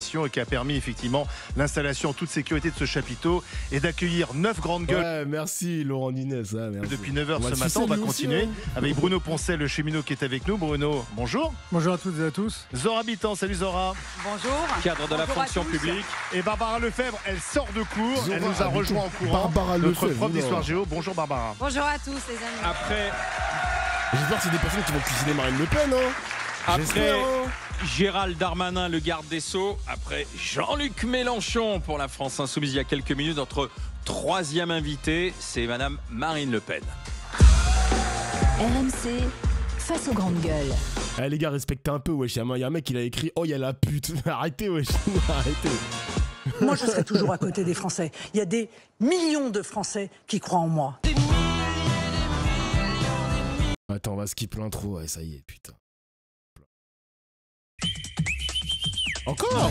rénovation et qui a permis effectivement l'installation en toute sécurité de ce chapiteau et d'accueillir 9 grandes gueules. Ouais, merci Laurent Nunez. Merci. Depuis 9h ce matin, on va continuer avec Bruno Poncet, le cheminot qui est avec nous. Bruno, bonjour. Bonjour à toutes et à tous. Zora Habitant, salut Zora. Bonjour. Cadre de la fonction publique. Et Barbara Lefebvre, elle sort de cours, elle nous a rejoint en courant. Notre prof d'histoire géo. Bonjour Barbara. Bonjour à tous les amis. Après, j'espère que c'est des personnes qui vont cuisiner Marine Le Pen. après Gérald Darmanin, le garde des Sceaux. Après Jean-Luc Mélenchon pour la France Insoumise. Il y a quelques minutes, notre troisième invité, c'est Madame Marine Le Pen. RMC, face aux grandes gueules. Eh les gars, respectez un peu, wesh. Il y a un mec qui a écrit oh, il y a la pute. Arrêtez, wesh. Arrêtez. Moi, je serai toujours à côté des Français. Il y a des millions de Français qui croient en moi. Attends, on va skip l'intro. Ouais, ça y est, putain. Encore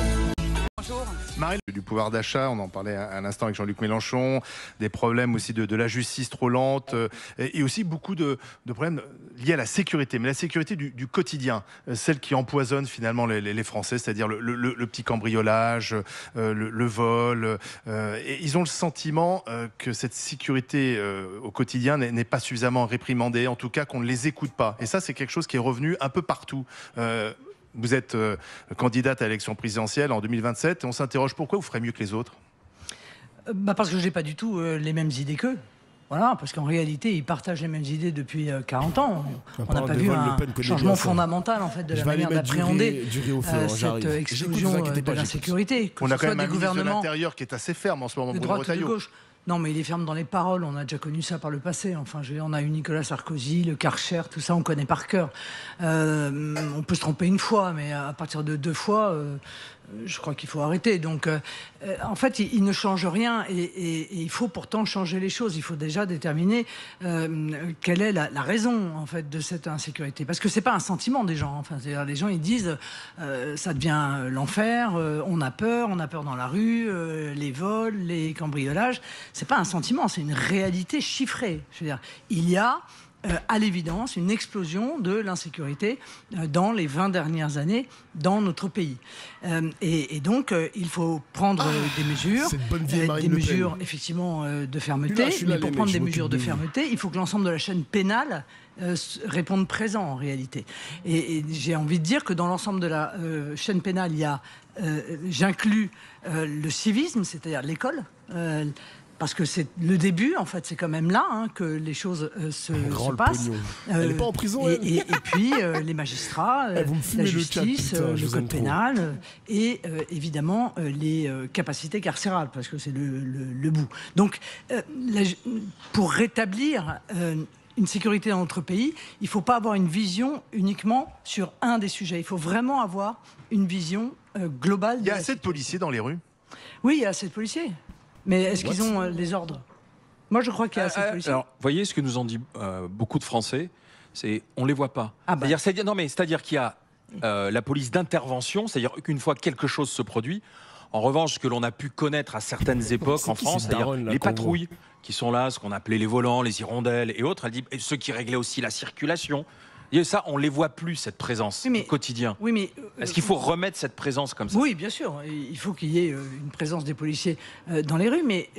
Bonjour. Marine, du pouvoir d'achat, on en parlait à l'instant avec Jean-Luc Mélenchon, des problèmes aussi de la justice trop lente et aussi beaucoup de problèmes liés à la sécurité, mais la sécurité du quotidien, celle qui empoisonne finalement les Français, c'est-à-dire le petit cambriolage, le vol. Et ils ont le sentiment que cette sécurité au quotidien n'est pas suffisamment réprimandée, en tout cas qu'on ne les écoute pas. Et ça, c'est quelque chose qui est revenu un peu partout. Vous êtes candidate à l'élection présidentielle en 2027 et on s'interroge pourquoi vous ferez mieux que les autres. Parce que je n'ai pas du tout les mêmes idées qu'eux. Voilà, parce qu'en réalité, ils partagent les mêmes idées depuis 40 ans. On n'a pas vu un changement fondamental en fait, de la manière d'appréhender cette explosion de l'insécurité. On a quand même un ministre de l'Intérieur qui est assez ferme en ce moment, de Bruno droite ou de Retailleau. gauche. Non, mais il est ferme dans les paroles. On a déjà connu ça par le passé. Enfin, on a eu Nicolas Sarkozy, le Karcher, tout ça, on connaît par cœur. On peut se tromper une fois, mais à partir de 2 fois, je crois qu'il faut arrêter. Donc, en fait, il ne change rien et il faut pourtant changer les choses. Il faut déjà déterminer quelle est la raison en fait de cette insécurité. Parce que c'est pas un sentiment des gens. Enfin, c'est-à-dire, les gens ils disent ça devient l'enfer. On a peur dans la rue, les vols, les cambriolages. C'est pas un sentiment, c'est une réalité chiffrée. Je veux dire, il y a à l'évidence une explosion de l'insécurité dans les 20 dernières années dans notre pays. Et donc, il faut prendre des mesures, des mesures effectivement de fermeté. Mais pour prendre des mesures de fermeté, il faut que l'ensemble de la chaîne pénale réponde présent en réalité. Et j'ai envie de dire que dans l'ensemble de la chaîne pénale, il y a, j'inclus le civisme, c'est-à-dire l'école. Parce que c'est le début, en fait, c'est quand même là que les choses se passent. Elle n'est pas en prison, et puis les magistrats, la justice, le code pénal et évidemment les capacités carcérales, parce que c'est le bout. Donc, pour rétablir une sécurité dans notre pays, il ne faut pas avoir une vision uniquement sur un des sujets. Il faut vraiment avoir une vision globale. Il y a assez de policiers dans les rues? Oui, il y a assez de policiers. Mais est-ce qu'ils ont les ordres? Moi, je crois qu'il y a assez de policiers. Alors, vous voyez ce que nous en dit beaucoup de Français, c'est on les voit pas. C'est-à-dire qu'il y a la police d'intervention, c'est-à-dire qu'une fois quelque chose se produit. En revanche, ce que l'on a pu connaître à certaines époques en France, c'est-à-dire les patrouilles qui sont là, ce qu'on appelait les volants, les hirondelles et autres, elle dit, et ceux qui réglaient aussi la circulation. Et ça, on ne les voit plus, cette présence au quotidien. Oui, mais est-ce qu'il faut remettre cette présence comme ça? Oui, bien sûr. Il faut qu'il y ait une présence des policiers dans les rues. Mais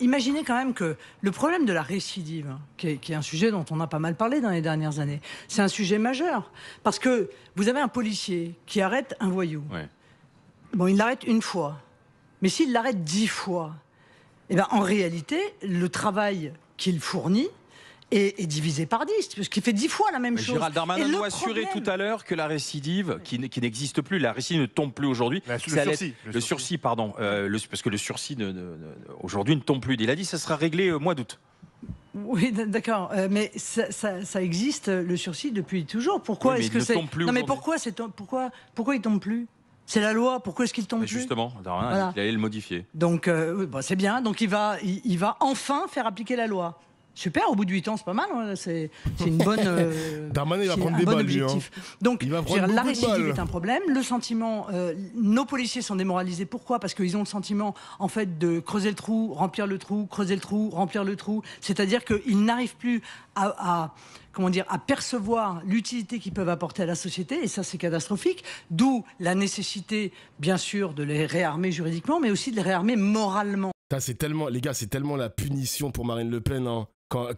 imaginez quand même que le problème de la récidive, qui est un sujet dont on a pas mal parlé dans les dernières années, c'est un sujet majeur. Parce que vous avez un policier qui arrête un voyou. Ouais. Bon, il l'arrête une fois. Mais s'il l'arrête 10 fois, eh ben, en réalité, le travail qu'il fournit est divisé par 10, parce qu'il fait 10 fois la même chose. Gérald Darmanin nous a assuré tout à l'heure que la récidive, qui n'existe plus, la récidive ne tombe plus aujourd'hui. Le sursis, pardon. Parce que le sursis aujourd'hui ne tombe plus. Il a dit que ça sera réglé au mois d'août. Oui, d'accord, mais ça existe, le sursis, depuis toujours. Pourquoi est-ce que c'est... Non, mais pourquoi il tombe plus? C'est la loi, pourquoi est-ce qu'il tombe plus? Justement, Darmanin a dit qu'il allait le modifier. Donc, c'est bien, donc il va enfin faire appliquer la loi. Super, au bout de 8 ans, c'est pas mal. Ouais, c'est une bonne. Darmanin, il va prendre un des bon balles, lui, objectif. Donc, il va je veux prendre dire, la beaucoup de récidive balles. est un problème. Le sentiment, nos policiers sont démoralisés. Pourquoi? Parce qu'ils ont le sentiment, en fait, de creuser le trou, remplir le trou, creuser le trou, remplir le trou. C'est-à-dire qu'ils n'arrivent plus comment dire, à percevoir l'utilité qu'ils peuvent apporter à la société, et ça c'est catastrophique, d'où la nécessité, bien sûr, de les réarmer juridiquement, mais aussi de les réarmer moralement. C'est tellement, les gars, c'est tellement la punition pour Marine Le Pen hein,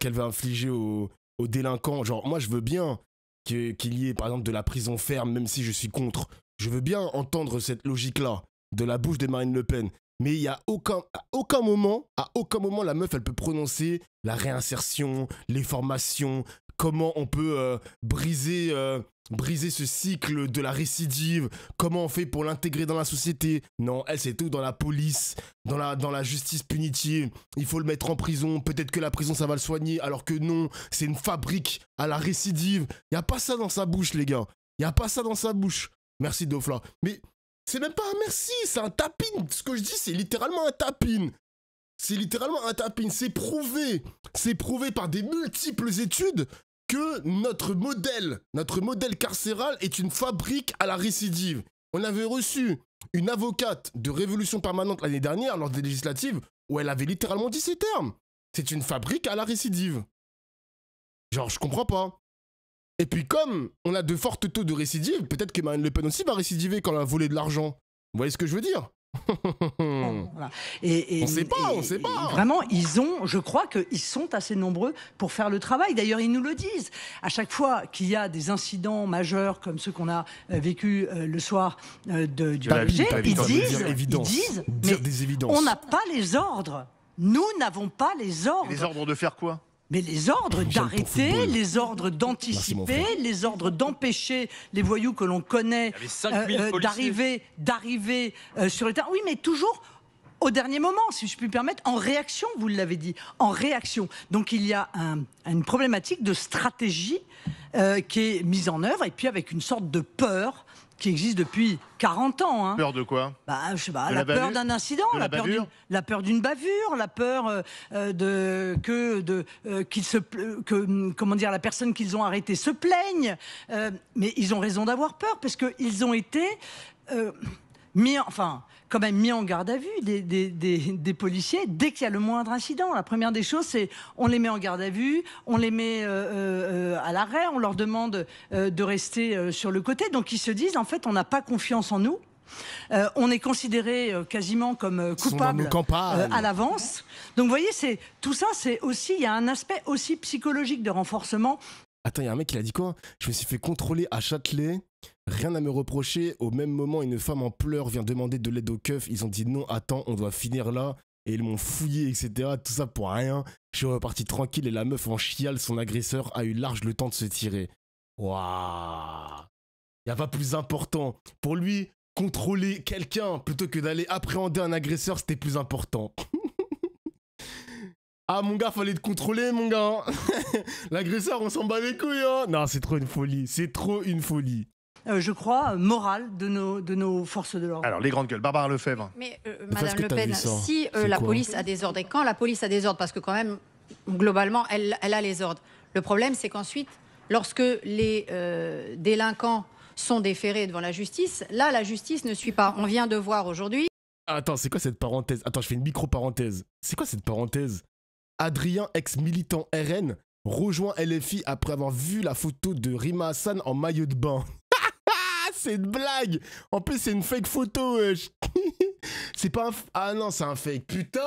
qu'elle va infliger aux délinquants. Genre, moi, je veux bien qu'il y ait, par exemple, de la prison ferme, même si je suis contre. Je veux bien entendre cette logique-là de la bouche de Marine Le Pen. Mais il y a à aucun moment, la meuf, elle peut prononcer la réinsertion, les formations, comment on peut briser ce cycle de la récidive, comment on fait pour l'intégrer dans la société. Non, elle, c'est tout dans la police, dans la justice punitive. Il faut le mettre en prison, peut-être que la prison, ça va le soigner, alors que non, c'est une fabrique à la récidive. Il n'y a pas ça dans sa bouche, les gars. Il n'y a pas ça dans sa bouche. Merci, Dofla. Mais c'est même pas un merci, c'est un tapin. Ce que je dis, c'est littéralement un tapin. C'est littéralement un tapin. C'est prouvé. C'est prouvé par des multiples études que notre modèle carcéral est une fabrique à la récidive. On avait reçu une avocate de Révolution Permanente l'année dernière, lors des législatives, où elle avait littéralement dit ces termes. C'est une fabrique à la récidive. Genre, je comprends pas. Et puis comme on a de forts taux de récidive, peut-être que Marine Le Pen aussi va récidiver quand elle a volé de l'argent. Vous voyez ce que je veux dire? Voilà. On sait pas. Vraiment, je crois qu'ils sont assez nombreux pour faire le travail. D'ailleurs, ils nous le disent. À chaque fois qu'il y a des incidents majeurs comme ceux qu'on a vécu le soir du RPG, ils disent, mais on n'a pas les ordres. Nous n'avons pas les ordres. Les ordres de faire quoi? Mais les ordres d'arrêter, les ordres d'anticiper, les ordres d'empêcher les voyous que l'on connaît d'arriver sur le terrain. Oui, mais toujours au dernier moment, si je puis me permettre, en réaction, vous l'avez dit, en réaction. Donc il y a une problématique de stratégie qui est mise en œuvre, et puis avec une sorte de peur qui existe depuis 40 ans. Hein. Peur de quoi? Je sais pas, la peur d'un incident, la peur d'une bavure, la peur comment dire, la personne qu'ils ont arrêtée se plaigne. Mais ils ont raison d'avoir peur, parce qu'ils ont été mis en garde à vue des policiers dès qu'il y a le moindre incident. La première des choses, c'est on les met en garde à vue, on les met à l'arrêt, on leur demande de rester sur le côté. Donc ils se disent, en fait, on n'a pas confiance en nous. On est considéré quasiment comme coupable à l'avance. Donc vous voyez, tout ça, c'est aussi, il y a un aspect aussi psychologique de renforcement. Attends, il y a un mec qui a dit quoi? Je me suis fait contrôler à Châtelet. Rien à me reprocher. Au même moment, une femme en pleurs vient demander de l'aide au keuf. Ils ont dit non, attends, on doit finir là. Et ils m'ont fouillé, etc. Tout ça pour rien. Je suis reparti tranquille et la meuf en chiale, son agresseur, a eu large le temps de se tirer. Waouh! Il n'y a pas plus important. Pour lui, contrôler quelqu'un plutôt que d'aller appréhender un agresseur, c'était plus important. Ah mon gars, fallait te contrôler mon gars. L'agresseur, on s'en bat les couilles hein. Non, c'est trop une folie, c'est trop une folie. Je crois, morale de nos forces de l'ordre. Alors, les grandes gueules, Barbara Lefebvre. Mais Madame Le Pen, si la police a des ordres, et quand la police a des ordres, parce que quand même, globalement, elle a les ordres. Le problème, c'est qu'ensuite, lorsque les délinquants sont déférés devant la justice, là, la justice ne suit pas. On vient de voir aujourd'hui... Attends, c'est quoi cette parenthèse? Attends, je fais une micro-parenthèse. C'est quoi cette parenthèse? Adrien, ex-militant RN, rejoint LFI après avoir vu la photo de Rima Hassan en maillot de bain. C'est une blague. En plus, c'est une fake photo, wesh. C'est pas un... Ah non, c'est un fake. Putain!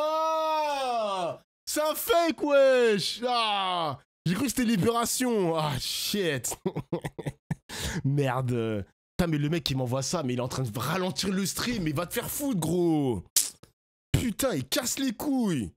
C'est un fake, wesh. Ah, j'ai cru que c'était Libération. Ah, shit. Merde. Putain, mais le mec qui m'envoie ça, mais il est en train de ralentir le stream. Il va te faire foutre, gros. Putain, il casse les couilles.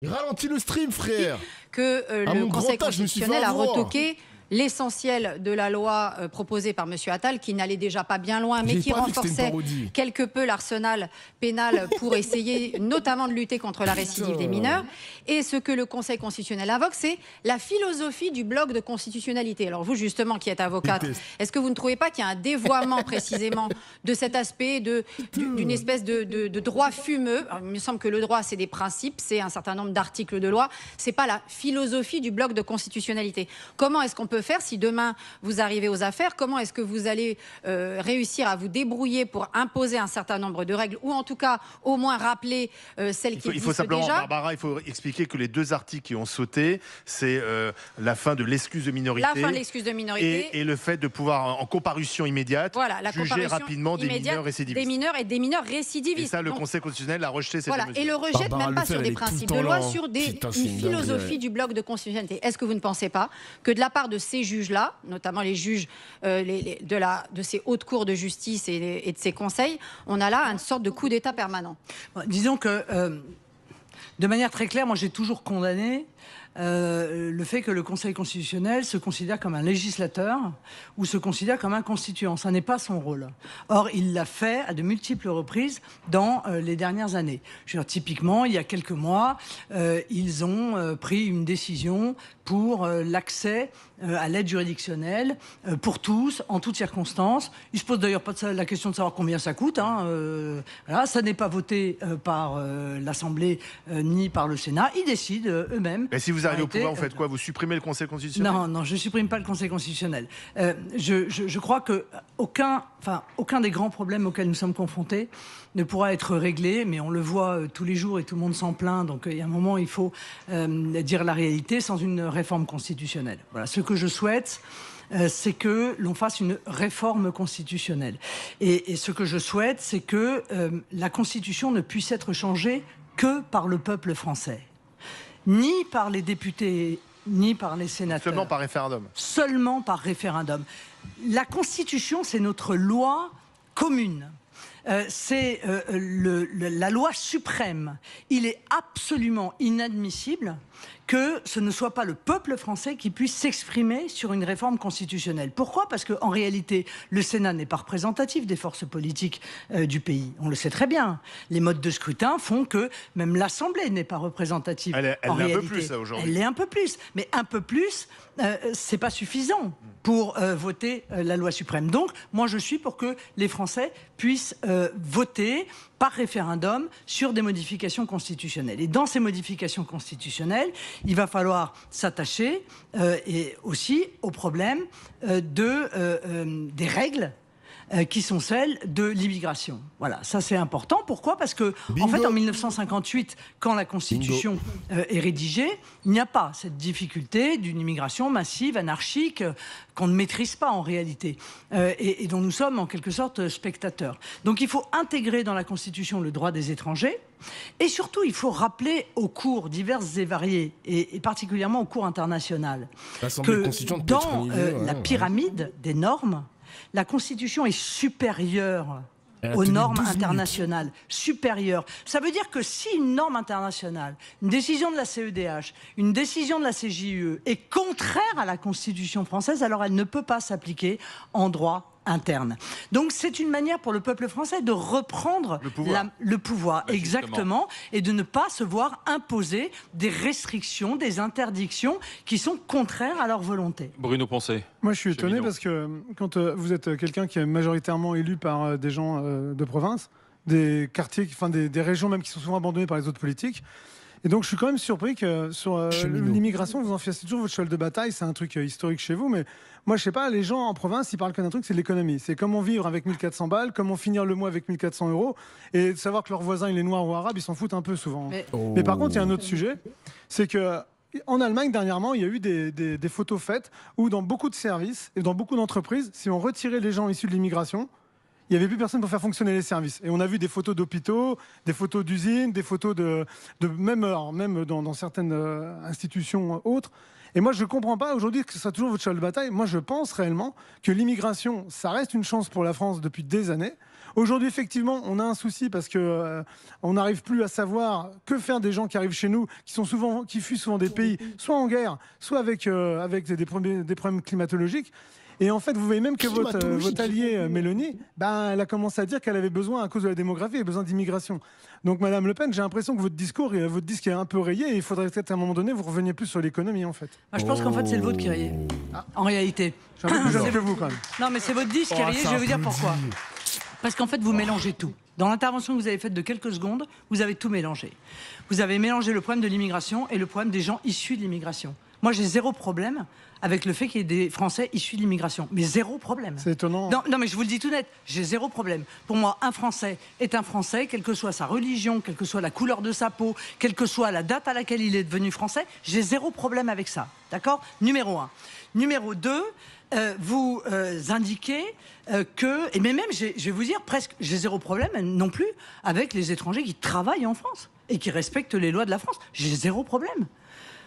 Il ralentit le stream, frère. Que le Conseil constitutionnel a retoqué l'essentiel de la loi proposée par M. Attal, qui n'allait déjà pas bien loin, mais qui renforçait quelque peu l'arsenal pénal pour essayer notamment de lutter contre la récidive des mineurs. Et ce que le Conseil constitutionnel invoque, c'est la philosophie du bloc de constitutionnalité. Alors vous, justement, qui êtes avocate, est-ce que vous ne trouvez pas qu'il y a un dévoiement précisément de cet aspect d'une espèce de droit fumeux? Alors, il me semble que le droit, c'est des principes, c'est un certain nombre d'articles de loi, c'est pas la philosophie du bloc de constitutionnalité. Comment est-ce qu'on peut faire si demain vous arrivez aux affaires? Comment est-ce que vous allez réussir à vous débrouiller pour imposer un certain nombre de règles, ou en tout cas au moins rappeler celles qui existent déjà? Il faut simplement, Barbara, il faut expliquer que les 2 articles qui ont sauté, c'est la fin de l'excuse de minorité, la fin de l'excuse de minorité et le fait de pouvoir en comparution immédiate, voilà, la juger rapidement des mineurs récidivistes. Des mineurs et des mineurs récidivistes. Et ça, le Conseil constitutionnel a rejeté cette mesure. Et le rejette même pas sur des principes de loi, sur une philosophie du bloc de constitutionnalité. Est-ce que vous ne pensez pas que de la part de ces juges-là, notamment les juges de ces hautes cours de justice et de ces conseils, on a là une sorte de coup d'État permanent? Disons que, de manière très claire, moi j'ai toujours condamné le fait que le Conseil constitutionnel se considère comme un législateur ou se considère comme un constituant. Ça n'est pas son rôle. Or, il l'a fait à de multiples reprises dans les dernières années. Je veux dire, typiquement, il y a quelques mois, ils ont pris une décision pour l'accès à l'aide juridictionnelle pour tous, en toutes circonstances. Ils ne se posent d'ailleurs pas la question de savoir combien ça coûte. Voilà, ça n'est pas voté par l'Assemblée ni par le Sénat. Ils décident eux-mêmes. Mais si vous arrivez au pouvoir, vous faites quoi? Vous supprimez le Conseil constitutionnel? Non, je ne supprime pas le Conseil constitutionnel. Je crois qu'aucun des grands problèmes auxquels nous sommes confrontés ne pourra être réglé, mais on le voit tous les jours et tout le monde s'en plaint. Donc il y a un moment, il faut dire la réalité sans une réforme constitutionnelle. Voilà, ce que je souhaite, c'est que l'on fasse une réforme constitutionnelle. Et ce que je souhaite, c'est que la Constitution ne puisse être changée que par le peuple français. Ni par les députés, ni par les sénateurs. Seulement par référendum. Seulement par référendum. La Constitution, c'est notre loi commune. C'est la loi suprême. Il est absolument inadmissible que ce ne soit pas le peuple français qui puisse s'exprimer sur une réforme constitutionnelle. Pourquoi? Parce qu'en réalité, le Sénat n'est pas représentatif des forces politiques du pays. On le sait très bien. Les modes de scrutin font que même l'Assemblée n'est pas représentative. Elle l'est un peu plus, ça, aujourd'hui. Elle l'est un peu plus. Mais un peu plus, c'est pas suffisant pour voter la loi suprême. Donc, moi, je suis pour que les Français puissent voter par référendum sur des modifications constitutionnelles. Et dans ces modifications constitutionnelles, il va falloir s'attacher et aussi au problème des règles qui sont celles de l'immigration. Voilà, ça c'est important. Pourquoi? Parce que, en fait, en 1958, quand la Constitution est rédigée, il n'y a pas cette difficulté d'une immigration massive, anarchique, qu'on ne maîtrise pas en réalité, et dont nous sommes en quelque sorte spectateurs. Donc il faut intégrer dans la Constitution le droit des étrangers, et surtout il faut rappeler aux cours diverses et variées, et particulièrement aux cours internationales, que dans la pyramide des normes, la Constitution est supérieure aux normes internationales. Supérieure. Ça veut dire que si une norme internationale, une décision de la CEDH, une décision de la CJUE est contraire à la Constitution française, alors elle ne peut pas s'appliquer en droit interne. Donc c'est une manière pour le peuple français de reprendre le pouvoir exactement, et de ne pas se voir imposer des restrictions, des interdictions qui sont contraires à leur volonté. Bruno Poncet. Moi je suis étonné parce que quand vous êtes quelqu'un qui est majoritairement élu par des gens de province, des quartiers, enfin des régions même qui sont souvent abandonnées par les autres politiques, et donc je suis quand même surpris que sur l'immigration, vous en faites toujours votre cheval de bataille, c'est un truc historique chez vous, mais moi je sais pas, les gens en province, ils parlent qu'un truc, c'est l'économie. C'est comment vivre avec 1400 balles, comment finir le mois avec 1400 €, et de savoir que leur voisin il est noir ou arabe, ils s'en foutent un peu souvent. Mais par contre, il y a un autre sujet, c'est que en Allemagne, dernièrement, il y a eu des photos faites où dans beaucoup de services et dans beaucoup d'entreprises, si on retirait les gens issus de l'immigration, il n'y avait plus personne pour faire fonctionner les services. Et on a vu des photos d'hôpitaux, des photos d'usines, des photos même dans certaines institutions autres. Et moi, je ne comprends pas aujourd'hui que ce soit toujours votre cheval de bataille. Moi, je pense réellement que l'immigration, ça reste une chance pour la France depuis des années. Aujourd'hui, effectivement, on a un souci parce que on n'arrive plus à savoir que faire des gens qui arrivent chez nous, qui fuient souvent des pays, soit en guerre, soit avec des problèmes climatologiques. Et en fait, vous voyez même que votre alliée Mélanie, elle a commencé à dire qu'elle avait besoin, à cause de la démographie, elle avait besoin d'immigration. Donc, Madame Le Pen, j'ai l'impression que votre disque est un peu rayé et il faudrait peut-être à un moment donné vous reveniez plus sur l'économie, en fait. Je pense qu'en fait, c'est le vôtre qui est rayé. En réalité. Je suis un peu plus jeune que vous, quand même. Non, mais c'est votre disque qui est rayé, je vais vous dire pourquoi. Parce qu'en fait, vous mélangez tout. Dans l'intervention que vous avez faite de quelques secondes, vous avez tout mélangé. Vous avez mélangé le problème de l'immigration et le problème des gens issus de l'immigration. Moi, j'ai zéro problème avec le fait qu'il y ait des Français issus de l'immigration. Mais zéro problème. C'est étonnant. Non, mais je vous le dis tout net, j'ai zéro problème. Pour moi, un Français est un Français, quelle que soit sa religion, quelle que soit la couleur de sa peau, quelle que soit la date à laquelle il est devenu Français, j'ai zéro problème avec ça. D'accord ? Numéro 1. Numéro 2, vous indiquez que... Mais même, je vais vous dire, presque, j'ai zéro problème non plus avec les étrangers qui travaillent en France et qui respectent les lois de la France. J'ai zéro problème.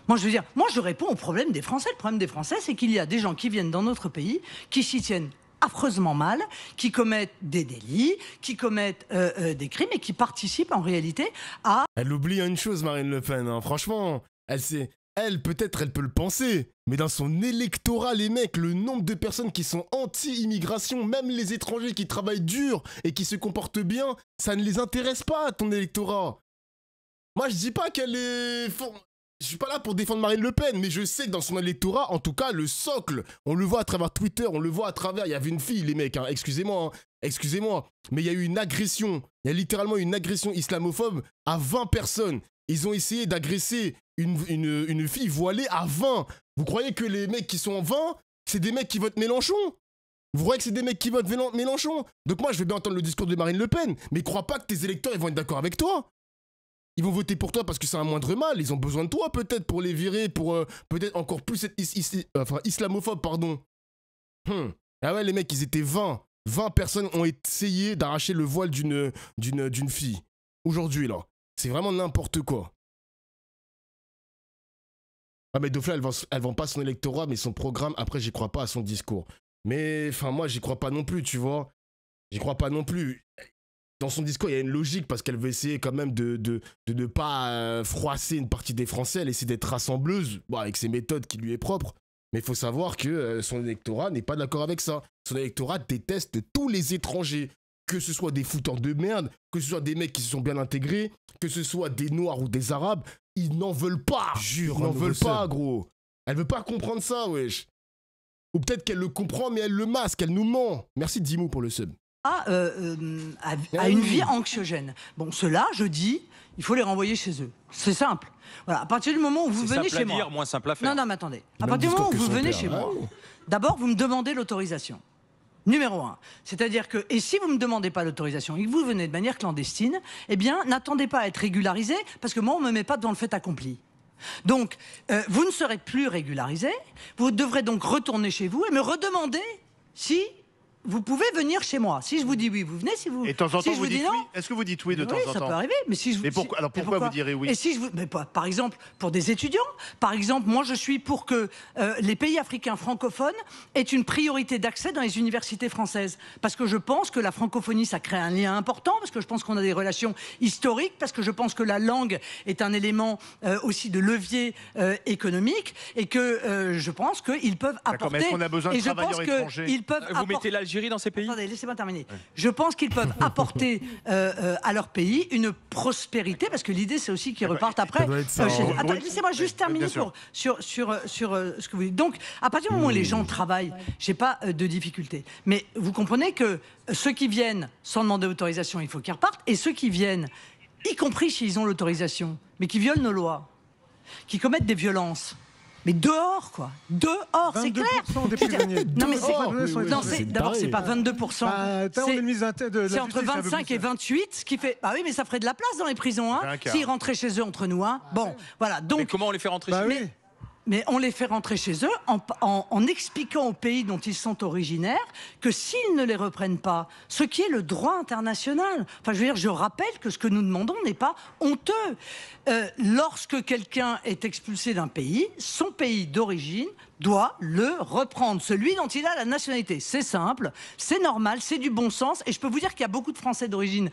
Moi, je veux dire, je réponds au problème des Français. Le problème des Français, c'est qu'il y a des gens qui viennent dans notre pays, qui s'y tiennent affreusement mal, qui commettent des délits, qui commettent des crimes et qui participent en réalité à... Elle oublie une chose, Marine Le Pen. Hein. Franchement, peut-être elle peut le penser, mais dans son électorat, les mecs, le nombre de personnes qui sont anti-immigration, même les étrangers qui travaillent dur et qui se comportent bien, ça ne les intéresse pas, ton électorat. Moi, je dis pas qu'elle est... Je suis pas là pour défendre Marine Le Pen, mais je sais que dans son électorat, en tout cas, le socle, on le voit à travers Twitter, on le voit à travers... Il y avait une fille, les mecs, hein, excusez-moi, mais il y a eu une agression, il y a littéralement une agression islamophobe à 20 personnes. Ils ont essayé d'agresser une fille voilée à 20. Vous croyez que les mecs qui sont en 20, c'est des mecs qui votent Mélenchon ? Vous croyez que c'est des mecs qui votent Mélenchon ? Donc moi, je vais bien entendre le discours de Marine Le Pen, mais crois pas que tes électeurs ils vont être d'accord avec toi. Ils vont voter pour toi parce que c'est un moindre mal. Ils ont besoin de toi peut-être pour les virer, pour peut-être encore plus être islamophobe, pardon. Ah ouais, les mecs, ils étaient 20. 20 personnes ont essayé d'arracher le voile d'une fille. Aujourd'hui, là. C'est vraiment n'importe quoi. Ah mais Dofla, elle vend pas son électorat, mais son programme, après, j'y crois pas à son discours. Mais, enfin, moi, j'y crois pas non plus, tu vois. J'y crois pas non plus. Dans son discours, il y a une logique parce qu'elle veut essayer quand même de ne pas froisser une partie des Français. Elle essaie d'être rassembleuse, avec ses méthodes qui lui est propre. Mais il faut savoir que son électorat n'est pas d'accord avec ça. Son électorat déteste tous les étrangers. Que ce soit des fouteurs de merde, que ce soit des mecs qui se sont bien intégrés, que ce soit des Noirs ou des Arabes, ils n'en veulent pas. Jure, ils n'en veulent pas, gros. Elle veut pas comprendre ça, wesh. Ou peut-être qu'elle le comprend, mais elle le masque, elle nous ment. Merci Dimou pour le sub. À une vie anxiogène. Bon, ceux-là, je dis, il faut les renvoyer chez eux. C'est simple. Voilà, à partir du moment où vous venez chez moi... C'est simple à dire, moins simple à faire. Non, mais attendez. À partir du moment où vous venez chez moi, d'abord, vous me demandez l'autorisation. Numéro 1. C'est-à-dire que, et si vous ne me demandez pas l'autorisation et que vous venez de manière clandestine, eh bien, n'attendez pas à être régularisé, parce que moi, on ne me met pas devant le fait accompli. Donc, vous ne serez plus régularisé, vous devrez donc retourner chez vous et me redemander si... Vous pouvez venir chez moi. Si je vous dis oui, vous venez. Si vous, et de temps en temps, si vous dites non, oui. Est-ce que vous dites oui de temps en temps ? Ça peut arriver. Mais si je vous, alors pourquoi vous direz oui ? Et si je vous, par exemple, pour des étudiants, par exemple, moi je suis pour que les pays africains francophones aient une priorité d'accès dans les universités françaises. Parce que je pense que la francophonie, ça crée un lien important, parce que je pense qu'on a des relations historiques, parce que je pense que la langue est un élément aussi de levier économique, et que je pense qu'ils peuvent apporter... Mais est-ce qu'on a besoin de travailleurs étrangers ? Ils peuvent vous mettez l'Algérie dans ces pays ? Attendez, laissez-moi terminer. Je pense qu'ils peuvent apporter à leur pays une prospérité, parce que l'idée, c'est aussi qu'ils repartent après. Attends, laissez-moi juste terminer sur ce que vous dites. Donc, à partir du moment où les gens travaillent, j'ai pas de difficulté. Mais vous comprenez que ceux qui viennent sans demander autorisation, il faut qu'ils repartent, et ceux qui viennent, y compris s'ils ont l'autorisation, mais qui violent nos lois, qui commettent des violences, mais dehors, quoi. Dehors, c'est clair. Des prisonniers. Non, mais d'abord, c'est pas 22%. C'est entre 25 et 28, ce qui fait... Bah oui, mais ça ferait de la place dans les prisons, hein, s'ils rentraient chez eux entre nous, hein. Bon, voilà. Donc, mais comment on les fait rentrer chez eux ? Mais on les fait rentrer chez eux en expliquant aux pays dont ils sont originaires que s'ils ne les reprennent pas, ce qui est le droit international, enfin je veux dire, je rappelle que ce que nous demandons n'est pas honteux. Lorsque quelqu'un est expulsé d'un pays, son pays d'origine doit le reprendre, celui dont il a la nationalité. C'est simple, c'est normal, c'est du bon sens, et je peux vous dire qu'il y a beaucoup de Français d'origine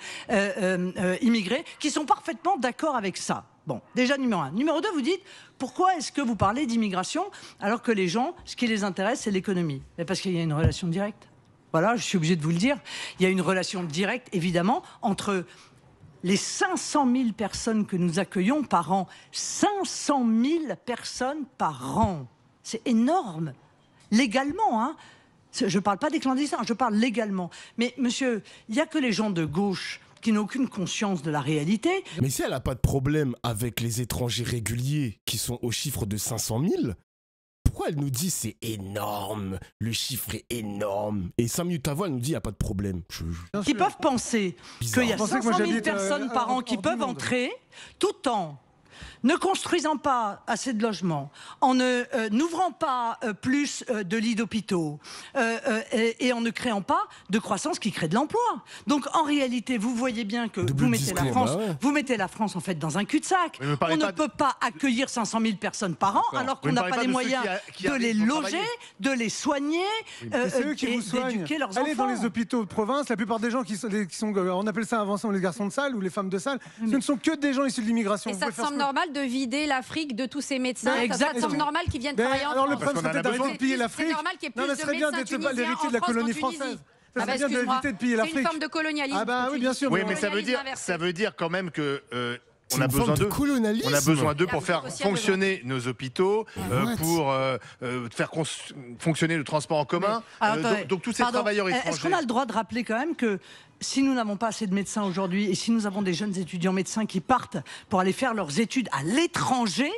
immigrés qui sont parfaitement d'accord avec ça. Bon, déjà numéro 1. Numéro 2, vous dites, pourquoi est-ce que vous parlez d'immigration alors que les gens, ce qui les intéresse, c'est l'économie? Parce qu'il y a une relation directe. Voilà, je suis obligé de vous le dire. Il y a une relation directe, évidemment, entre les 500 000 personnes que nous accueillons par an. 500 000 personnes par an. C'est énorme. Légalement, hein. Je ne parle pas des clandestins, je parle légalement. Mais monsieur, il n'y a que les gens de gauche qui n'ont aucune conscience de la réalité. Mais si elle n'a pas de problème avec les étrangers réguliers qui sont au chiffre de 500 000, pourquoi elle nous dit c'est énorme, le chiffre est énorme? Et 5 minutes avant, elle nous dit il n'y a pas de problème. Qui peuvent penser qu'il y a 500 000 personnes par an qui peuvent entrer tout en ne construisant pas assez de logements, en n'ouvrant pas plus de lits d'hôpitaux et en ne créant pas de croissance qui crée de l'emploi. Donc en réalité, vous voyez bien que vous mettez la France en fait dans un cul-de-sac. On ne peut pas accueillir 500 000 personnes par an alors qu'on n'a pas les moyens de les loger, de les soigner, d'éduquer leurs enfants. Allez dans les hôpitaux de province, la plupart des gens qui sont on appelle ça avant les garçons de salle ou les femmes de salle, ce ne sont que des gens issus de l'immigration. Et ça te semble normal de vider l'Afrique de tous ces médecins? Ça te semble normal qu'ils viennent travailler en France? Alors le problème, c'est d'arrêter de piller l'Afrique. C'est normal qu'il y ait plus de médecins tunisiens l'héritier de la colonie française. Ah bah, excuse-moi, c'est une forme de colonialisme. Ah bah oui, bien sûr. Oui, mais ça veut dire quand même que on a besoin d'eux pour faire fonctionner nos hôpitaux, pour faire fonctionner le transport en commun. Donc tous ces travailleurs étrangers. Est-ce qu'on a le droit de rappeler quand même que si nous n'avons pas assez de médecins aujourd'hui et si nous avons des jeunes étudiants médecins qui partent pour aller faire leurs études à l'étranger,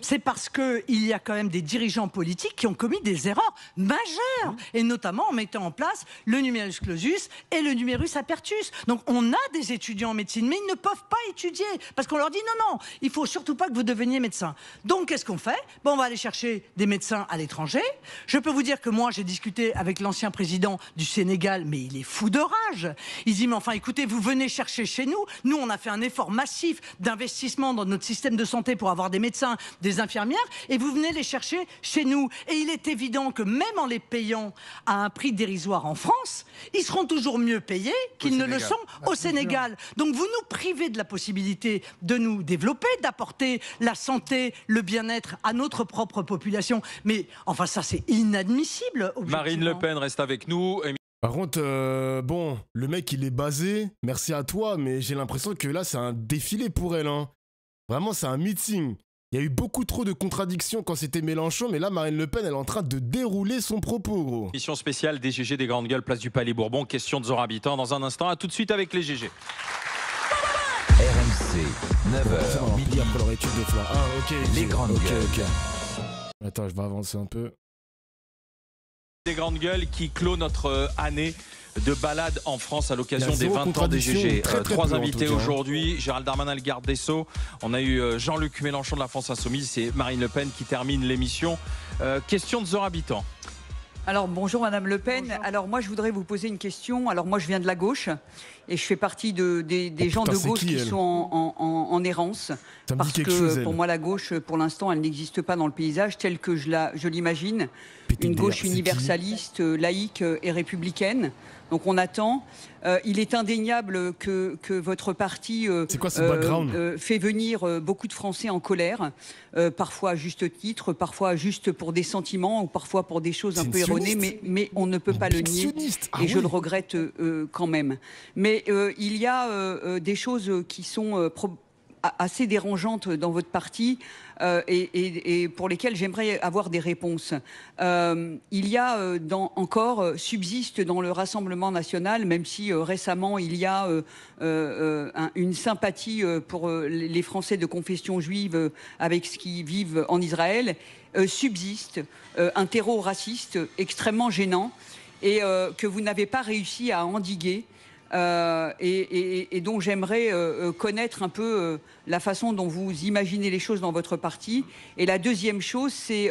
c'est parce qu'il y a quand même des dirigeants politiques qui ont commis des erreurs majeures, et notamment en mettant en place le numerus clausus et le numerus apertus. Donc on a des étudiants en médecine, mais ils ne peuvent pas étudier, parce qu'on leur dit non, il faut surtout pas que vous deveniez médecin. Donc qu'est-ce qu'on fait? On va aller chercher des médecins à l'étranger. Je peux vous dire que moi j'ai discuté avec l'ancien président du Sénégal, mais il est fou de rage. Il dit mais enfin écoutez, vous venez chercher chez nous, on a fait un effort massif d'investissement dans notre système de santé pour avoir des médecins, des infirmières, et vous venez les chercher chez nous. Et il est évident que même en les payant à un prix dérisoire en France, ils seront toujours mieux payés qu'ils ne le sont au Sénégal. Donc vous nous privez de la possibilité de nous développer, d'apporter la santé, le bien-être à notre propre population. Mais enfin ça c'est inadmissible. Marine Le Pen reste avec nous. Par contre, bon, le mec il est basé, merci à toi, mais j'ai l'impression que là c'est un défilé pour elle. Hein. Vraiment c'est un meeting. Il y a eu beaucoup trop de contradictions quand c'était Mélenchon, mais là, Marine Le Pen, elle est en train de dérouler son propos, gros. Mission spéciale des GG des Grandes Gueules, place du Palais Bourbon. Question de Zora Habitant dans un instant. À tout de suite avec les GG. RMC, 9h, midi après leur étude de flamme. Ah, ok. Les Grandes Gueules. Attends, je vais avancer un peu. Des Grandes Gueules qui clôt notre année de balade en France à l'occasion des 20 ans des GG. Trois invités aujourd'hui, Gérald Darmanin, le garde des Sceaux. On a eu Jean-Luc Mélenchon de la France Insoumise, c'est Marine Le Pen qui termine l'émission. Question de Zora Habitant. Alors bonjour Madame Le Pen. Bonjour. Alors moi je voudrais vous poser une question. Alors moi je viens de la gauche et je fais partie des gens de gauche qui sont en errance. Parce que pour moi la gauche pour l'instant elle n'existe pas dans le paysage tel que je l'imagine. Une gauche universaliste, laïque et républicaine. Donc on attend. Il est indéniable que votre parti fait venir beaucoup de Français en colère, parfois à juste titre, parfois juste pour des sentiments ou parfois pour des choses un peu erronées, mais on ne peut pas le nier et je le regrette quand même. Mais il y a des choses qui sont assez dérangeantes dans votre parti et pour lesquelles j'aimerais avoir des réponses. Il y a subsiste dans le Rassemblement national, même si récemment il y a une sympathie pour les Français de confession juive avec ce qu'ils vivent en Israël, subsiste un terreau raciste extrêmement gênant et que vous n'avez pas réussi à endiguer. et dont j'aimerais connaître un peu la façon dont vous imaginez les choses dans votre parti. Et la deuxième chose, c'est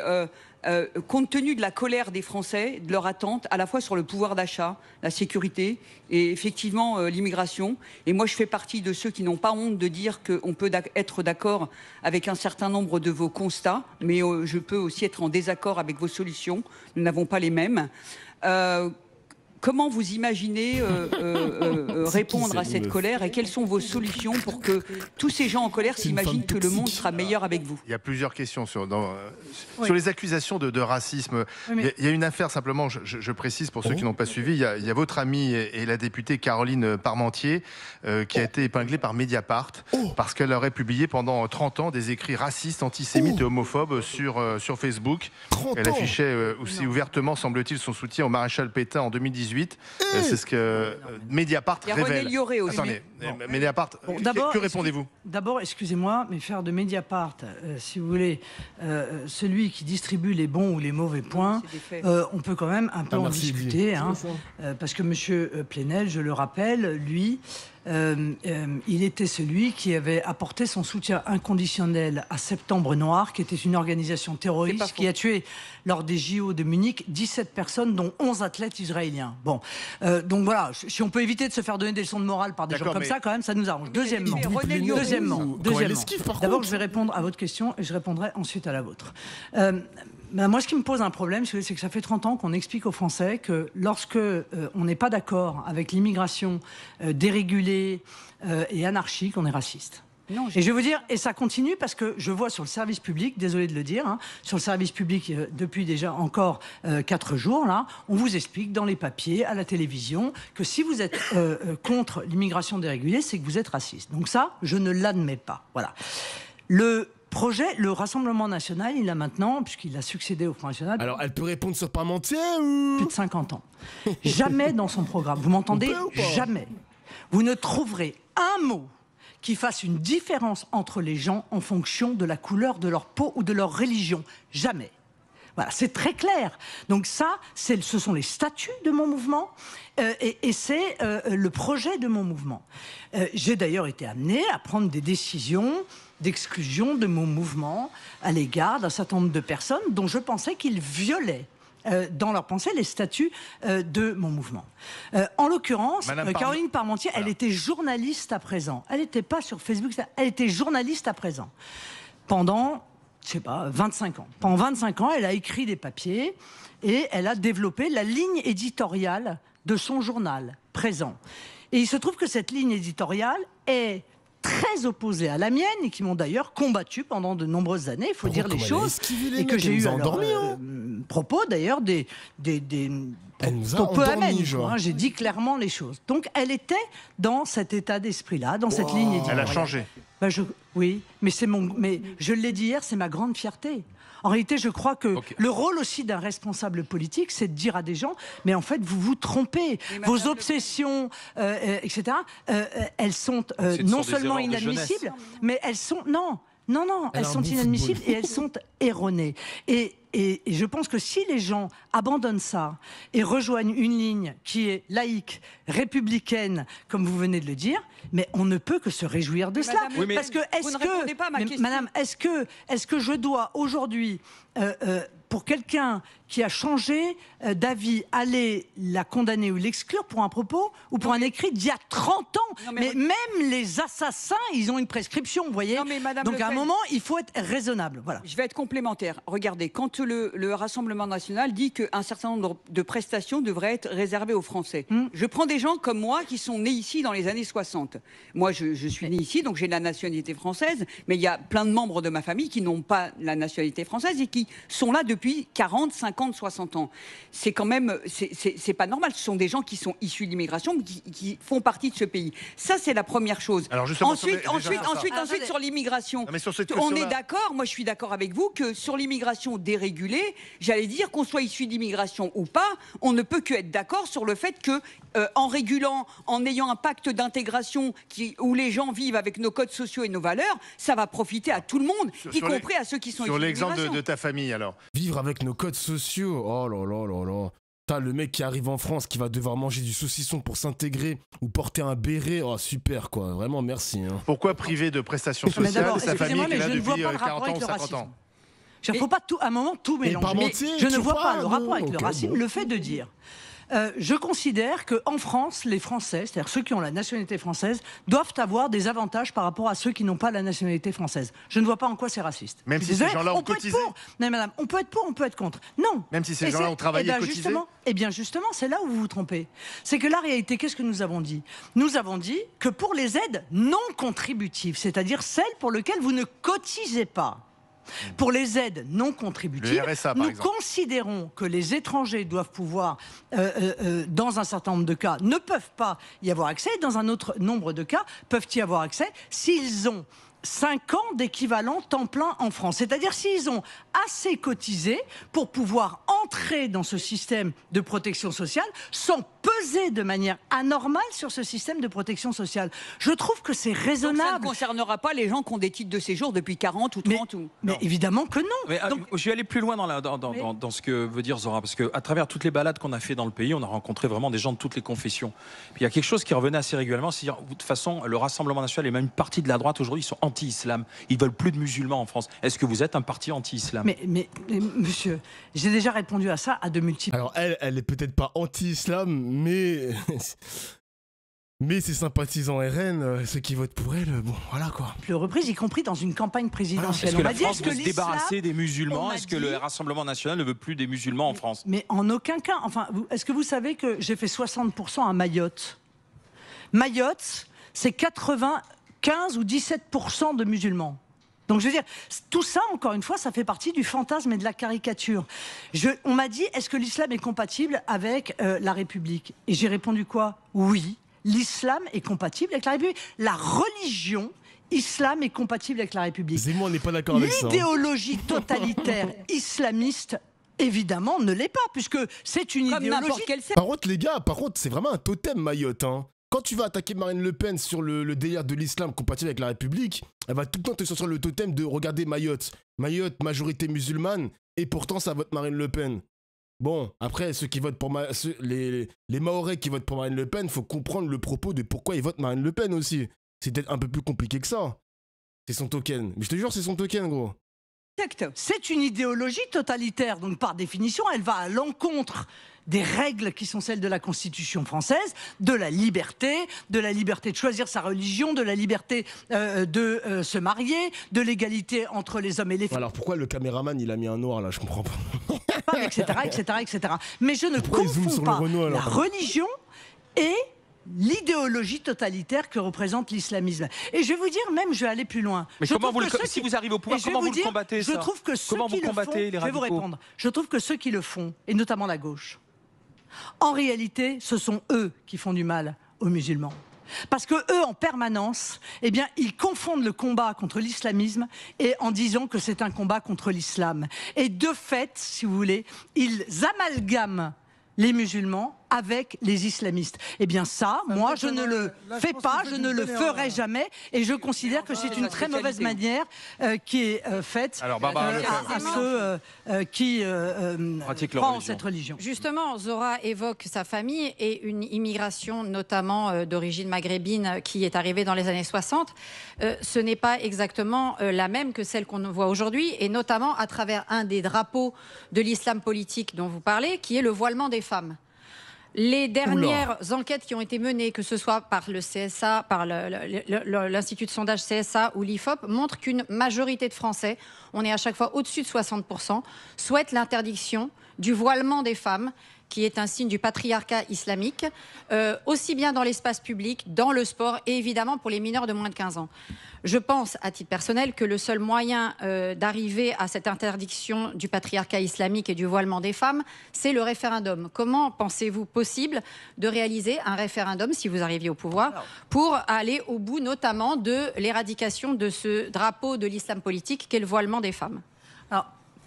compte tenu de la colère des Français, de leur attente, à la fois sur le pouvoir d'achat, la sécurité et effectivement l'immigration. Et moi, je fais partie de ceux qui n'ont pas honte de dire qu'on peut être d'accord avec un certain nombre de vos constats, mais je peux aussi être en désaccord avec vos solutions. Nous n'avons pas les mêmes. Comment vous imaginez répondre à cette colère et quelles sont vos solutions pour que tous ces gens en colère s'imaginent que le monde sera meilleur avec vous? Il y a plusieurs questions sur les accusations de racisme. Oui, il y a une affaire, simplement, je précise pour ceux qui n'ont pas suivi, il y a votre amie et la députée Caroline Parmentier qui a été épinglée par Mediapart parce qu'elle aurait publié pendant 30 ans des écrits racistes, antisémites et homophobes sur Facebook. Elle affichait aussi ouvertement, semble-t-il, son soutien au maréchal Pétain en 2018. C'est ce que Mediapart révèle. Il y a René Lioré aussi. Attendez, Mediapart, que répondez-vous? D'abord, excusez-moi, mais faire de Mediapart, si vous voulez, celui qui distribue les bons ou les mauvais points, on peut quand même un peu en discuter. Hein, parce que M. Plenel, je le rappelle, lui, il était celui qui avait apporté son soutien inconditionnel à Septembre Noir, qui était une organisation terroriste qui a tué, lors des JO de Munich, 17 personnes, dont 11 athlètes israéliens. Bon, donc voilà, si on peut éviter de se faire donner des leçons de morale par des gens comme ça, quand même, ça nous arrange. Deuxièmement, d'abord, je vais répondre à votre question et je répondrai ensuite à la vôtre. Moi, ce qui me pose un problème, c'est que ça fait 30 ans qu'on explique aux Français que lorsque on n'est pas d'accord avec l'immigration dérégulée et anarchique, on est raciste. Non, et je vais vous dire, et ça continue parce que je vois sur le service public, désolé de le dire, hein, sur le service public depuis déjà encore 4 jours, là, on vous explique dans les papiers, à la télévision, que si vous êtes contre l'immigration dérégulée, c'est que vous êtes raciste. Donc ça, je ne l'admets pas. Voilà. Le Rassemblement National, il a maintenant, puisqu'il a succédé au Front National... Alors, elle peut répondre sur Parmentier ou... Plus de 50 ans. Jamais dans son programme, vous m'entendez? Jamais. Vous ne trouverez un mot qui fasse une différence entre les gens en fonction de la couleur de leur peau ou de leur religion. Jamais. Voilà, c'est très clair. Donc ça, ce sont les statuts de mon mouvement et c'est le projet de mon mouvement. J'ai d'ailleurs été amené à prendre des décisions d'exclusion de mon mouvement à l'égard d'un certain nombre de personnes dont je pensais qu'ils violaient dans leur pensée les statuts de mon mouvement. En l'occurrence, Caroline Parmentier, elle était journaliste à présent. Elle n'était pas sur Facebook, elle était journaliste à présent. Pendant, je sais pas, 25 ans. Pendant 25 ans, elle a écrit des papiers et elle a développé la ligne éditoriale de son journal, Présent. Et il se trouve que cette ligne éditoriale est très opposés à la mienne et qui m'ont d'ailleurs combattu pendant de nombreuses années, il faut dire les choses, et que j'ai eu propos d'ailleurs des peu amènes. J'ai dit clairement les choses. Donc elle était dans cet état d'esprit-là, dans cette ligne éditoriale. Elle a changé. Oui, mais je l'ai dit hier, c'est ma grande fierté. En réalité, je crois que le rôle aussi d'un responsable politique, c'est de dire à des gens, mais en fait, vous vous trompez. Vos obsessions, etc., elles sont non seulement inadmissibles, mais elles sont... Non, elles sont inadmissibles et elles sont erronées. Et je pense que si les gens abandonnent ça et rejoignent une ligne qui est laïque, républicaine, comme vous venez de le dire, mais on ne peut que se réjouir de cela. Parce que Madame, est-ce que je dois aujourd'hui, pour quelqu'un qui a changé d'avis, aller la condamner ou l'exclure pour un propos ou pour un écrit d'il y a 30 ans? Mais même les assassins, ils ont une prescription, vous voyez. Donc à un moment, il faut être raisonnable. Voilà. Je vais être complémentaire. Regardez, quand le Rassemblement National dit qu'un certain nombre de prestations devraient être réservées aux Français, je prends des gens comme moi qui sont nés ici dans les années 60. Moi, je suis né ici, donc j'ai la nationalité française, mais il y a plein de membres de ma famille qui n'ont pas la nationalité française et qui sont là depuis 40, 50, 60 ans. C'est quand même, c'est pas normal. Ce sont des gens qui sont issus de l'immigration, qui font partie de ce pays. Ça, c'est la première chose. Alors ensuite, sur l'immigration, on est d'accord, moi je suis d'accord avec vous, que sur l'immigration dérégulée, j'allais dire qu'on soit issu d'immigration ou pas, on ne peut que être d'accord sur le fait que, en régulant, en ayant un pacte d'intégration où les gens vivent avec nos codes sociaux et nos valeurs, ça va profiter à tout le monde, y compris à ceux qui sont issus sur d'immigration. Sur l'exemple de ta famille, alors. Vivre avec nos codes sociaux, oh là là là là. Le mec qui arrive en France, qui va devoir manger du saucisson pour s'intégrer ou porter un béret, oh super quoi, vraiment merci. Hein. Pourquoi priver de prestations sociales sa famille qui est là depuis 40 ans ou 50 ans? Il ne faut pas à un moment tout mélanger. Mais je ne vois pas le rapport avec le racisme. Le fait de dire... je considère qu'en France, les Français, c'est-à-dire ceux qui ont la nationalité française, doivent avoir des avantages par rapport à ceux qui n'ont pas la nationalité française. Je ne vois pas en quoi c'est raciste. Même si ces gens-là ont cotisé. Non, madame, on peut être pour, on peut être contre. Non. Même si ces gens-là ont travaillé et cotisé. Eh bien, justement, c'est là où vous vous trompez. C'est que la réalité, qu'est-ce que nous avons dit? Nous avons dit que pour les aides non contributives, c'est-à-dire celles pour lesquelles vous ne cotisez pas, pour les aides non contributives, RSA, nous considérons que les étrangers doivent pouvoir, dans un certain nombre de cas, ne peuvent pas y avoir accès, et dans un autre nombre de cas, peuvent y avoir accès s'ils ont 5 ans d'équivalent temps plein en France. C'est-à-dire s'ils ont assez cotisé pour pouvoir entrer dans ce système de protection sociale sans peser de manière anormale sur ce système de protection sociale. Je trouve que c'est raisonnable. Donc ça ne concernera pas les gens qui ont des titres de séjour depuis 40 ou 30 ou... Mais évidemment que non. Mais, donc, je vais aller plus loin dans ce que veut dire Zora, parce qu'à travers toutes les balades qu'on a fait dans le pays, on a rencontré vraiment des gens de toutes les confessions. Puis il y a quelque chose qui revenait assez régulièrement, c'est-à-dire, de toute façon, le Rassemblement national et même une partie de la droite aujourd'hui, ils sont anti-islam. Ils veulent plus de musulmans en France. Est-ce que vous êtes un parti anti-islam? mais monsieur, j'ai déjà répondu à ça à de multiples... Alors elle est peut-être pas anti-islam, mais ses sympathisants RN, ceux qui votent pour elle, bon, voilà quoi. Le reprise, y compris dans une campagne présidentielle. Est-ce que la France veut se débarrasser des musulmans? Est-ce que le Rassemblement national ne veut plus des musulmans en France? Mais en aucun cas. Enfin, est-ce que vous savez que j'ai fait 60% à Mayotte? Mayotte, c'est 95 ou 17% de musulmans. Donc je veux dire, tout ça, encore une fois, ça fait partie du fantasme et de la caricature. On m'a dit, est-ce que l'islam est compatible avec la République? Et j'ai répondu quoi? Oui, l'islam est compatible avec la République. La religion islam est compatible avec la République. Zemmour n'est pas d'accord avec ça. L'idéologie totalitaire islamiste, évidemment, ne l'est pas, puisque c'est une idéologie... Par contre, les gars, c'est vraiment un totem, Mayotte, hein. Quand tu vas attaquer Marine Le Pen sur le délire de l'islam compatible avec la République, elle va tout le temps te sortir le totem de regarder Mayotte. Mayotte, majorité musulmane, et pourtant ça vote Marine Le Pen. Bon, après, ceux qui votent pour les Mahorais qui votent pour Marine Le Pen, faut comprendre le propos de pourquoi ils votent Marine Le Pen aussi. C'est peut-être un peu plus compliqué que ça. C'est son token. Mais je te jure, c'est son token, gros. C'est une idéologie totalitaire, donc par définition, elle va à l'encontre des règles qui sont celles de la Constitution française, de la liberté de choisir sa religion, de la liberté de se marier, de l'égalité entre les hommes et les femmes. Alors pourquoi le caméraman il a mis un noir là, je comprends pas. Etc. Mais je ne confonds pas la religion et l'idéologie totalitaire que représente l'islamisme. Et je vais vous dire, même, je vais aller plus loin. Mais si vous arrivez au pouvoir, comment vous le combattez, ça? Je trouve que ceux qui le font, je vais vous répondre. Je trouve que ceux qui le font, et notamment la gauche, en réalité, ce sont eux qui font du mal aux musulmans. Parce que eux, en permanence, eh bien, ils confondent le combat contre l'islamisme et en disant que c'est un combat contre l'islam. Et de fait, si vous voulez, ils amalgament les musulmans avec les islamistes. Eh bien ça, moi, je ne le fais pas, je ne le ferai jamais, et je considère que c'est une très mauvaise manière qui est faite à ceux qui croient en cette religion. Justement, Zora évoque sa famille et une immigration notamment d'origine maghrébine qui est arrivée dans les années 60. Ce n'est pas exactement la même que celle qu'on voit aujourd'hui, et notamment à travers un des drapeaux de l'islam politique dont vous parlez, qui est le voilement des femmes. Les dernières enquêtes qui ont été menées, que ce soit par le CSA, par l'Institut de sondage CSA ou l'IFOP, montrent qu'une majorité de Français, on est à chaque fois au-dessus de 60%, souhaitent l'interdiction du voilement des femmes, qui est un signe du patriarcat islamique, aussi bien dans l'espace public, dans le sport et évidemment pour les mineurs de moins de 15 ans. Je pense, à titre personnel, que le seul moyen d'arriver à cette interdiction du patriarcat islamique et du voilement des femmes, c'est le référendum. Comment pensez-vous possible de réaliser un référendum, si vous arriviez au pouvoir, pour aller au bout notamment de l'éradication de ce drapeau de l'islam politique qu'est le voilement des femmes?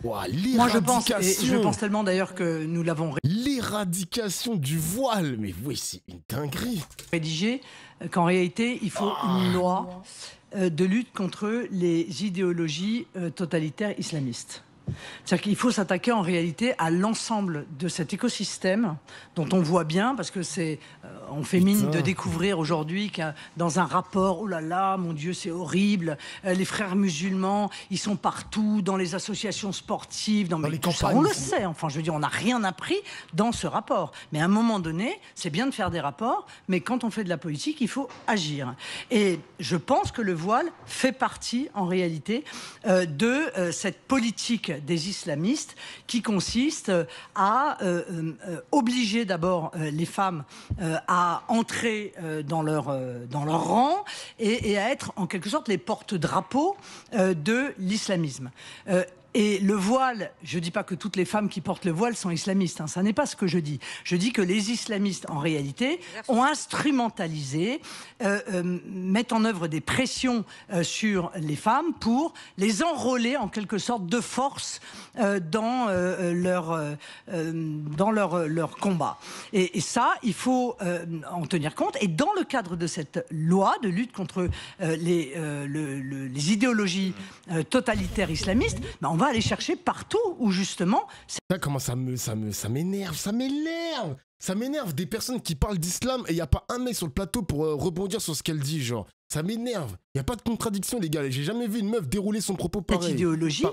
Moi, je pense tellement d'ailleurs que nous l'avons l'éradication du voile, mais oui, c'est une dinguerie. Rédigé qu'en réalité, il faut une loi de lutte contre les idéologies totalitaires islamistes. C'est-à-dire qu'il faut s'attaquer en réalité à l'ensemble de cet écosystème dont on voit bien, parce que on fait mine de découvrir aujourd'hui que dans un rapport, oh là là, mon Dieu, c'est horrible, les frères musulmans, ils sont partout, dans les associations sportives, dans les campagnes. On le sait, enfin, je veux dire, on n'a rien appris dans ce rapport. Mais à un moment donné, c'est bien de faire des rapports, mais quand on fait de la politique, il faut agir. Et je pense que le voile fait partie, en réalité, de cette politique des islamistes qui consiste à obliger d'abord les femmes à entrer dans leur rang et à être en quelque sorte les porte-drapeaux de l'islamisme. Et le voile, je ne dis pas que toutes les femmes qui portent le voile sont islamistes, hein, ça n'est pas ce que je dis. Je dis que les islamistes, en réalité, ont instrumentalisé, mettent en œuvre des pressions sur les femmes pour les enrôler en quelque sorte de force dans leur combat. Et ça, il faut en tenir compte. Et dans le cadre de cette loi de lutte contre les idéologies totalitaires islamistes, ben on va aller chercher partout où justement... Comment ça m'énerve, ça m'énerve des personnes qui parlent d'islam et il n'y a pas un mec sur le plateau pour rebondir sur ce qu'elle dit, genre. Ça m'énerve. Il n'y a pas de contradiction, les gars. J'ai jamais vu une meuf dérouler son propos pareil. Cette idéologie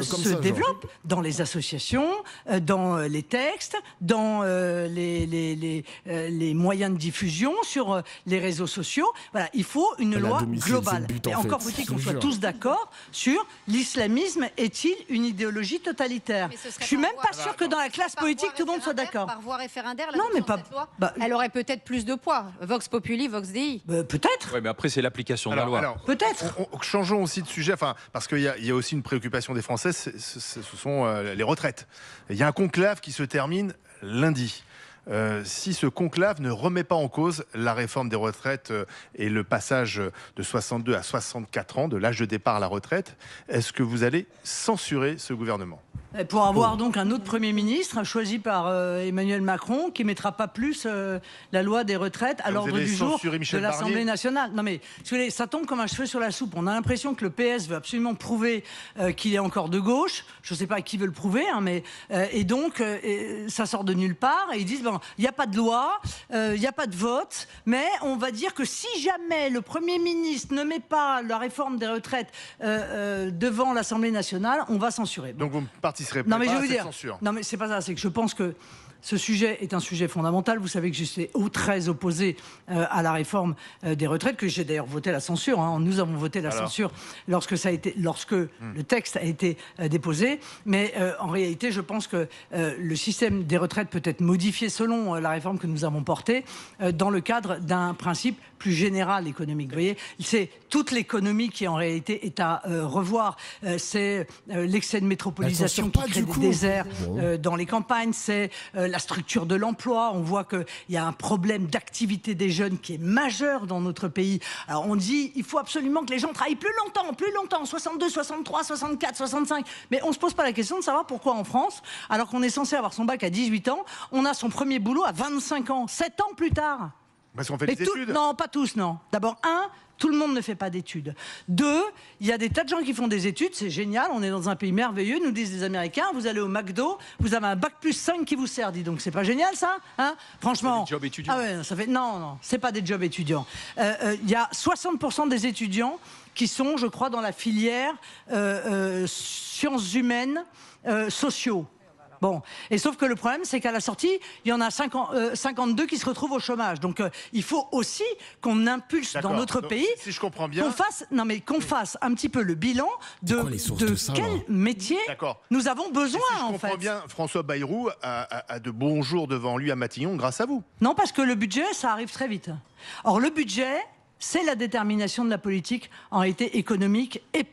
se développe dans les associations, dans les textes, dans les moyens de diffusion, sur les réseaux sociaux. Voilà, il faut une loi globale. Et encore faut-il qu'on soit tous d'accord sur l'islamisme est-il une idéologie totalitaire. Je suis même pas sûr que dans la classe politique tout le monde soit d'accord. Par voie référendaire, non, mais pas. Elle aurait peut-être plus de poids. Vox populi, Vox Dei. Peut-être. Ouais, mais après c'est l'application de la loi. Peut-être. Changeons aussi de sujet, parce qu'il y a aussi une préoccupation des Français, ce sont les retraites. Il y a un conclave qui se termine lundi. Si ce conclave ne remet pas en cause la réforme des retraites et le passage de 62 à 64 ans, de l'âge de départ à la retraite, est-ce que vous allez censurer ce gouvernement ? Pour avoir donc un autre Premier ministre choisi par Emmanuel Macron qui ne mettra pas plus la loi des retraites à l'ordre du jour de l'Assemblée nationale. Non mais ça tombe comme un cheveu sur la soupe. On a l'impression que le PS veut absolument prouver qu'il est encore de gauche. Je ne sais pas à qui veut le prouver, hein, mais et donc ça sort de nulle part et ils disent bon, il n'y a pas de loi, il n'y a pas de vote, mais on va dire que si jamais le Premier ministre ne met pas la réforme des retraites devant l'Assemblée nationale, on va censurer. Donc vous participerez non, mais pas je à veux cette dire, censure. non mais c'est pas ça, c'est que je pense que ce sujet est un sujet fondamental. Vous savez que j'étais très opposé à la réforme des retraites, que j'ai d'ailleurs voté la censure. Hein. Nous avons voté la censure lorsque le texte a été déposé. Mais en réalité, je pense que le système des retraites peut être modifié selon la réforme que nous avons portée dans le cadre d'un principe plus général économique. Vous voyez, c'est toute l'économie qui en réalité est à revoir. C'est l'excès de métropolisation qui crée des déserts dans les campagnes. C'est la structure de l'emploi. On voit qu'il y a un problème d'activité des jeunes qui est majeur dans notre pays. Alors on dit il faut absolument que les gens travaillent plus longtemps, 62, 63, 64, 65. Mais on ne se pose pas la question de savoir pourquoi en France, alors qu'on est censé avoir son bac à 18 ans, on a son premier boulot à 25 ans, 7 ans plus tard. Parce qu'on fait des études. Non, pas tous, non. D'abord, tout le monde ne fait pas d'études. 2, il y a des tas de gens qui font des études, c'est génial, on est dans un pays merveilleux, nous disent les Américains, vous allez au McDo, vous avez un bac plus 5 qui vous sert, dis donc, c'est pas génial ça, hein? Franchement. C'est des jobs étudiants. Ah ouais, ça fait non, c'est pas des jobs étudiants. Il y a 60% des étudiants qui sont, je crois, dans la filière sciences humaines, sociaux. Bon, et sauf que le problème, c'est qu'à la sortie, il y en a 52 qui se retrouvent au chômage. Donc, il faut aussi qu'on impulse dans notre pays, si je comprends bien, qu'on fasse un petit peu le bilan de quel métier nous avons besoin, si je comprends bien, François Bayrou a de bons jours devant lui à Matignon grâce à vous. Non, parce que le budget, ça arrive très vite. Or, le budget, c'est la détermination de la politique, en réalité économique et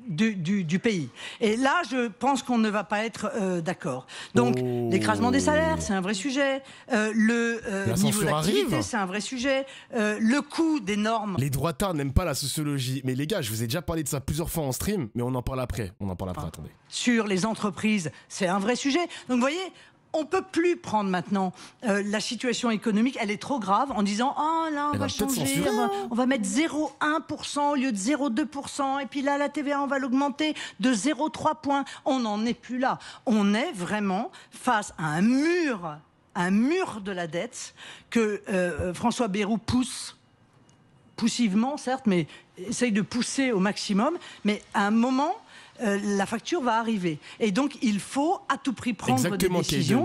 du pays. Et là, je pense qu'on ne va pas être d'accord. Donc, l'écrasement des salaires, c'est un vrai sujet. Le niveau d'activité, c'est un vrai sujet. Le coût des normes. Les droitards n'aiment pas la sociologie. Mais les gars, je vous ai déjà parlé de ça plusieurs fois en stream, mais on en parle après. Attendez. Sur les entreprises, c'est un vrai sujet. Donc, vous voyez, on peut plus prendre maintenant la situation économique, elle est trop grave, en disant oh là on va changer, on va mettre 0,1% au lieu de 0,2%, et puis là la TVA on va l'augmenter de 0,3 points. On n'en est plus là. On est vraiment face à un mur de la dette que François Bayrou pousse poussivement, certes, mais essaye de pousser au maximum. Mais à un moment, la facture va arriver. Et donc, il faut à tout prix prendre des décisions,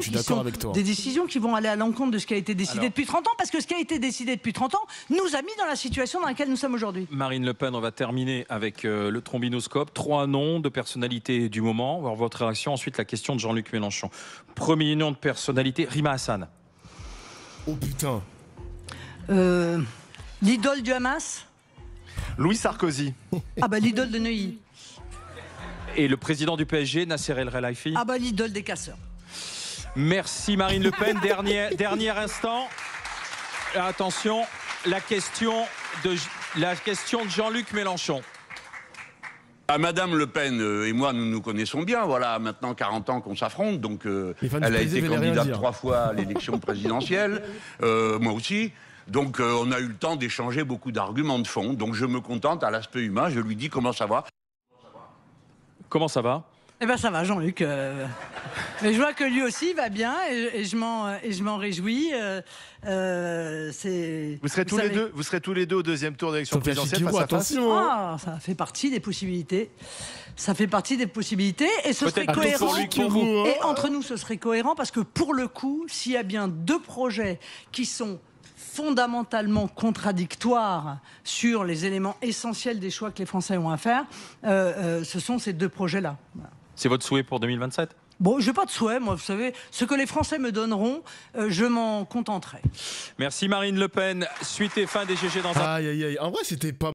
des décisions qui vont aller à l'encontre de ce qui a été décidé depuis 30 ans, parce que ce qui a été décidé depuis 30 ans nous a mis dans la situation dans laquelle nous sommes aujourd'hui. Marine Le Pen, on va terminer avec le trombinoscope. 3 noms de personnalités du moment. On va voir votre réaction. Ensuite, la question de Jean-Luc Mélenchon. Premier nom de personnalité, Rima Hassan. Oh putain. L'idole du Hamas. Louis Sarkozy. Ah bah l'idole de Neuilly. Et le président du PSG, Nasser El Khelaifi. Ah bah l'idole des casseurs. Merci Marine Le Pen. Dernier instant. Attention, la question de Jean-Luc Mélenchon. Ah, Madame Le Pen et moi, nous nous connaissons bien. Voilà, maintenant 40 ans qu'on s'affronte. Donc, elle a été candidate 3 fois à l'élection présidentielle. Moi aussi. Donc, on a eu le temps d'échanger beaucoup d'arguments de fond. Donc, je me contente à l'aspect humain. Je lui dis comment ça va. Comment ça va? Eh ben ça va, Jean-Luc. Mais je vois que lui aussi va bien et je m'en réjouis. Vous serez tous les deux au deuxième tour d'élection présidentielle face à face. Ah, ça fait partie des possibilités. Ça fait partie des possibilités et ce serait cohérent. Et entre nous, ce serait cohérent parce que pour le coup, s'il y a bien 2 projets qui sont fondamentalement contradictoires sur les éléments essentiels des choix que les Français ont à faire, ce sont ces 2 projets-là. C'est votre souhait pour 2027 ? Bon, je n'ai pas de souhait, moi, vous savez. Ce que les Français me donneront, je m'en contenterai. Merci Marine Le Pen. Suite et fin des GG dans un... Aïe, aïe, aïe. En vrai, c'était pas...